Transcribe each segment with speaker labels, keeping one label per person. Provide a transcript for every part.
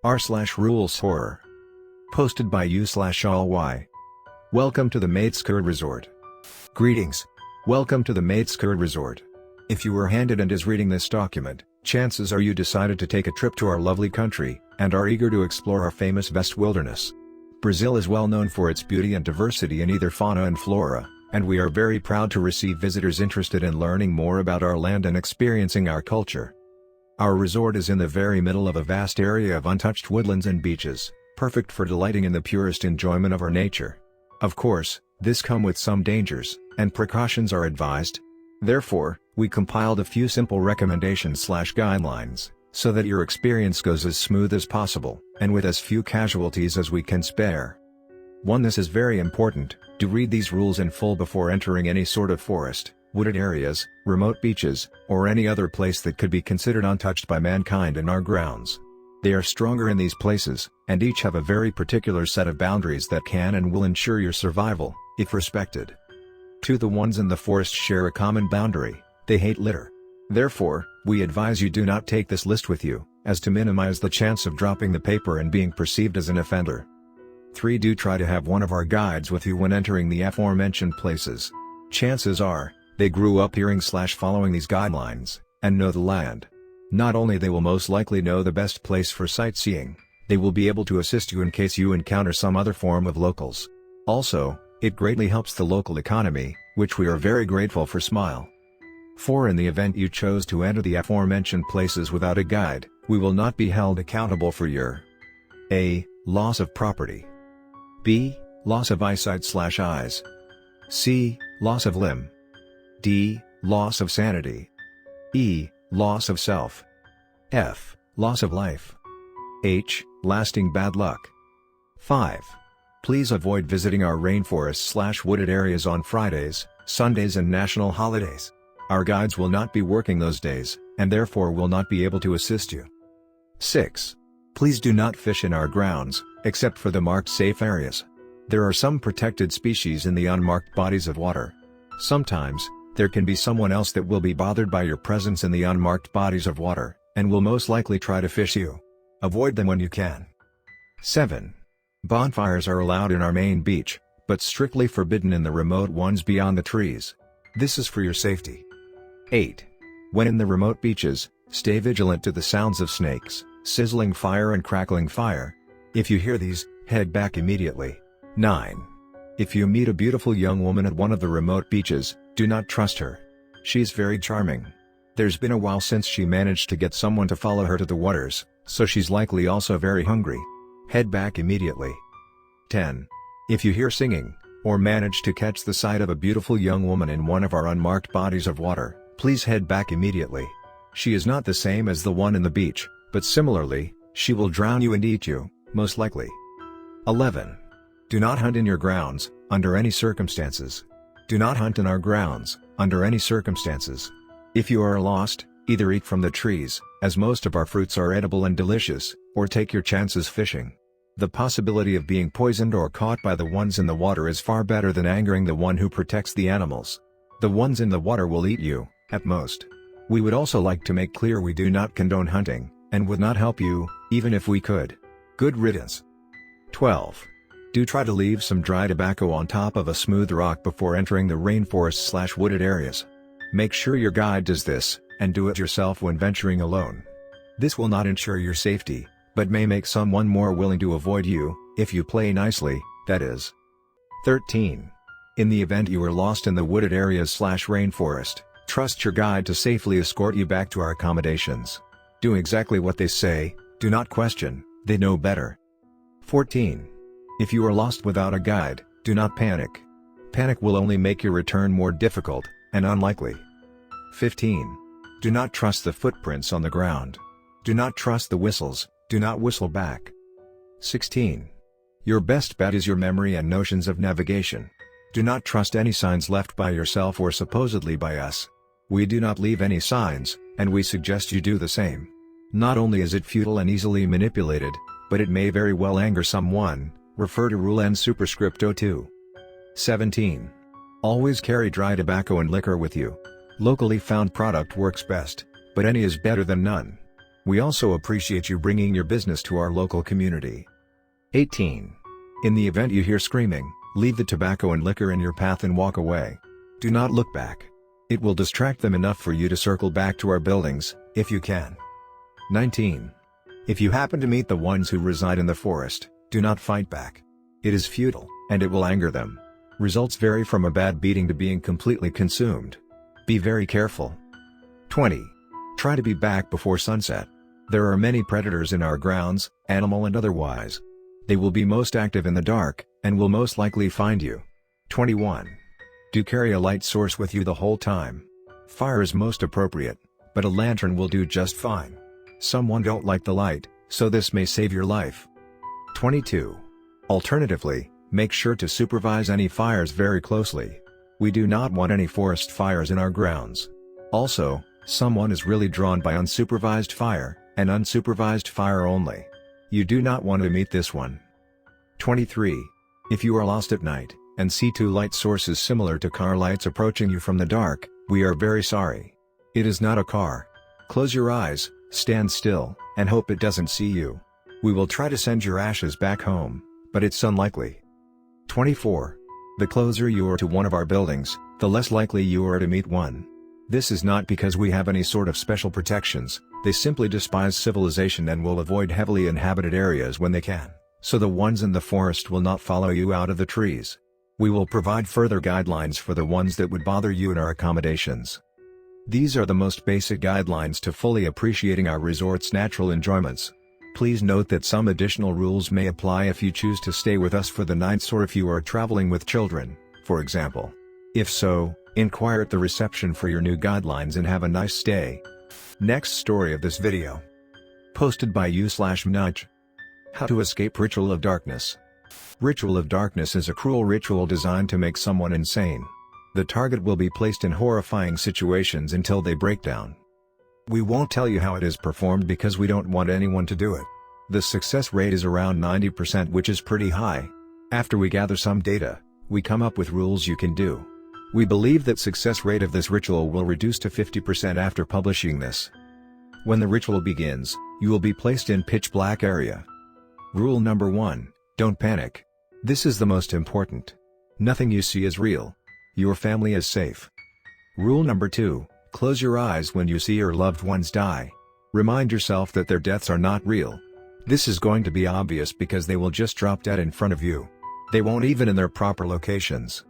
Speaker 1: r/rules horror. Posted by u/all-y. Welcome to the Maidskird Resort. Greetings. Welcome to the Maidskird Resort. If you were handed and is reading this document, chances are you decided to take a trip to our lovely country, and are eager to explore our famous vast wilderness. Brazil is well known for its beauty and diversity in either fauna and flora, and we are very proud to receive visitors interested in learning more about our land and experiencing our culture. Our resort is in the very middle of a vast area of untouched woodlands and beaches, perfect for delighting in the purest enjoyment of our nature. Of course, this comes with some dangers, and precautions are advised. Therefore, we compiled a few simple recommendations/guidelines, so that your experience goes as smooth as possible, and with as few casualties as we can spare. 1. This is very important, to read these rules in full before entering any sort of forest, wooded areas, remote beaches, or any other place that could be considered untouched by mankind in our grounds. They are stronger in these places, and each have a very particular set of boundaries that can and will ensure your survival, if respected. 2. The ones in the forest share a common boundary: they hate litter. Therefore, we advise you do not take this list with you, as to minimize the chance of dropping the paper and being perceived as an offender. 3. Do try to have one of our guides with you when entering the aforementioned places. Chances are, they grew up hearing/following these guidelines, and know the land. Not only they will most likely know the best place for sightseeing, they will be able to assist you in case you encounter some other form of locals. Also, it greatly helps the local economy, which we are very grateful for. Smile. 4. In the event you chose to enter the aforementioned places without a guide, we will not be held accountable for your A. Loss of property. B. Loss of eyesight/eyes. C. Loss of limb. D. Loss of sanity. E. Loss of self. F. Loss of life. H. Lasting bad luck. 5. Please avoid visiting our rainforests/wooded areas on Fridays, Sundays and national holidays. Our guides will not be working those days, and therefore will not be able to assist you. 6. Please do not fish in our grounds, except for the marked safe areas. There are some protected species in the unmarked bodies of water. Sometimes, there can be someone else that will be bothered by your presence in the unmarked bodies of water, and will most likely try to fish you. Avoid them when you can. 7. Bonfires are allowed in our main beach, but strictly forbidden in the remote ones beyond the trees. This is for your safety. 8. When in the remote beaches, stay vigilant to the sounds of snakes, sizzling fire and crackling fire. If you hear these, head back immediately. 9. If you meet a beautiful young woman at one of the remote beaches, do not trust her. She's very charming. There's been a while since she managed to get someone to follow her to the waters, so she's likely also very hungry. Head back immediately. 10. If you hear singing, or manage to catch the sight of a beautiful young woman in one of our unmarked bodies of water, please head back immediately. She is not the same as the one in the beach, but similarly, she will drown you and eat you, most likely. 11. Do not hunt in your grounds, under any circumstances. Do not hunt in our grounds, under any circumstances. If you are lost, either eat from the trees, as most of our fruits are edible and delicious, or take your chances fishing. The possibility of being poisoned or caught by the ones in the water is far better than angering the one who protects the animals. The ones in the water will eat you, at most. We would also like to make clear we do not condone hunting, and would not help you, even if we could. Good riddance. 12. Do try to leave some dry tobacco on top of a smooth rock before entering the rainforest/wooded areas. Make sure your guide does this, and do it yourself when venturing alone. This will not ensure your safety, but may make someone more willing to avoid you, if you play nicely, that is. 13. In the event you are lost in the wooded areas/rainforest, trust your guide to safely escort you back to our accommodations. Do exactly what they say, do not question, they know better. 14. If you are lost without a guide, do not panic. Panic will only make your return more difficult, and unlikely. 15. Do not trust the footprints on the ground. Do not trust the whistles, do not whistle back. 16. Your best bet is your memory and notions of navigation. Do not trust any signs left by yourself or supposedly by us. We do not leave any signs, and we suggest you do the same. Not only is it futile and easily manipulated, but it may very well anger someone. Refer to Rule N superscript 02. 17. Always carry dry tobacco and liquor with you. Locally found product works best, but any is better than none. We also appreciate you bringing your business to our local community. 18. In the event you hear screaming, leave the tobacco and liquor in your path and walk away. Do not look back. It will distract them enough for you to circle back to our buildings, if you can. 19. If you happen to meet the ones who reside in the forest, do not fight back. It is futile, and it will anger them. Results vary from a bad beating to being completely consumed. Be very careful. 20. Try to be back before sunset. There are many predators in our grounds, animal and otherwise. They will be most active in the dark, and will most likely find you. 21. Do carry a light source with you the whole time. Fire is most appropriate, but a lantern will do just fine. Someone don't like the light, so this may save your life. 22. Alternatively, make sure to supervise any fires very closely. We do not want any forest fires in our grounds. Also, someone is really drawn by unsupervised fire, and unsupervised fire only. You do not want to meet this one. 23. If you are lost at night, and see two light sources similar to car lights approaching you from the dark, we are very sorry. It is not a car. Close your eyes, stand still, and hope it doesn't see you. We will try to send your ashes back home, but it's unlikely. 24. The closer you are to one of our buildings, the less likely you are to meet one. This is not because we have any sort of special protections, they simply despise civilization and will avoid heavily inhabited areas when they can, so the ones in the forest will not follow you out of the trees. We will provide further guidelines for the ones that would bother you in our accommodations. These are the most basic guidelines to fully appreciating our resort's natural enjoyments. Please note that some additional rules may apply if you choose to stay with us for the nights or if you are traveling with children, for example. If so, inquire at the reception for your new guidelines and have a nice stay. Next story of this video. Posted by u/Mnudge. How to escape Ritual of Darkness. Ritual of Darkness is a cruel ritual designed to make someone insane. The target will be placed in horrifying situations until they break down. We won't tell you how it is performed because we don't want anyone to do it. The success rate is around 90%, which is pretty high. After we gather some data, we come up with rules you can do. We believe that success rate of this ritual will reduce to 50% after publishing this. When the ritual begins, you will be placed in pitch black area. Rule number 1, don't panic. This is the most important. Nothing you see is real. Your family is safe. Rule number 2, close your eyes when you see your loved ones die. Remind yourself that their deaths are not real. This is going to be obvious because they will just drop dead in front of you. They won't even in their proper locations.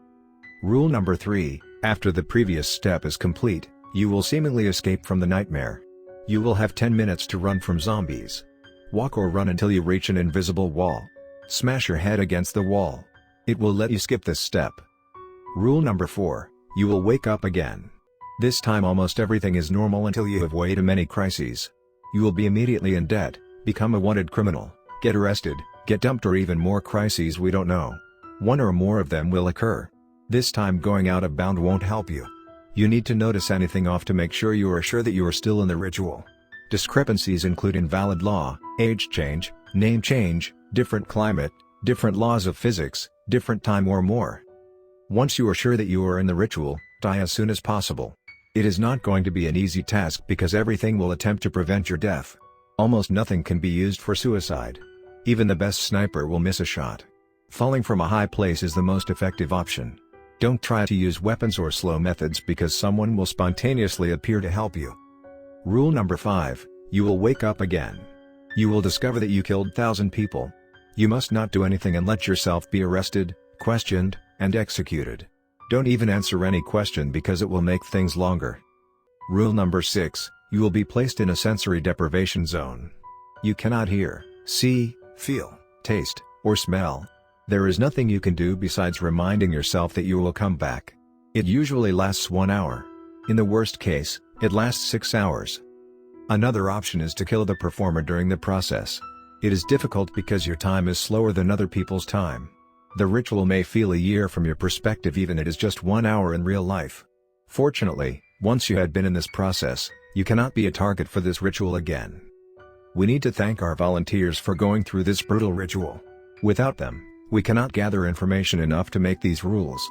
Speaker 1: Rule number 3, after the previous step is complete, you will seemingly escape from the nightmare. You will have 10 minutes to run from zombies. Walk or run until you reach an invisible wall. Smash your head against the wall. It will let you skip this step. Rule number 4, you will wake up again. This time almost everything is normal until you have way too many crises. You will be immediately in debt, become a wanted criminal, get arrested, get dumped, or even more crises we don't know. One or more of them will occur. This time going out of bound won't help you. You need to notice anything off to make sure you are sure that you are still in the ritual. Discrepancies include invalid law, age change, name change, different climate, different laws of physics, different time, or more. Once you are sure that you are in the ritual, die as soon as possible. It is not going to be an easy task because everything will attempt to prevent your death. Almost nothing can be used for suicide. Even the best sniper will miss a shot. Falling from a high place is the most effective option. Don't try to use weapons or slow methods because someone will spontaneously appear to help you. Rule number 5, you will wake up again. You will discover that you killed 1,000 people. You must not do anything and let yourself be arrested, questioned, and executed. Don't even answer any question because it will make things longer. Rule number 6, you will be placed in a sensory deprivation zone. You cannot hear, see, feel, taste, or smell. There is nothing you can do besides reminding yourself that you will come back. It usually lasts 1 hour. In the worst case, it lasts 6 hours. Another option is to kill the performer during the process. It is difficult because your time is slower than other people's time. The ritual may feel a year from your perspective, even it is just 1 hour in real life. Fortunately, once you had been in this process, you cannot be a target for this ritual again. We need to thank our volunteers for going through this brutal ritual. Without them, we cannot gather information enough to make these rules.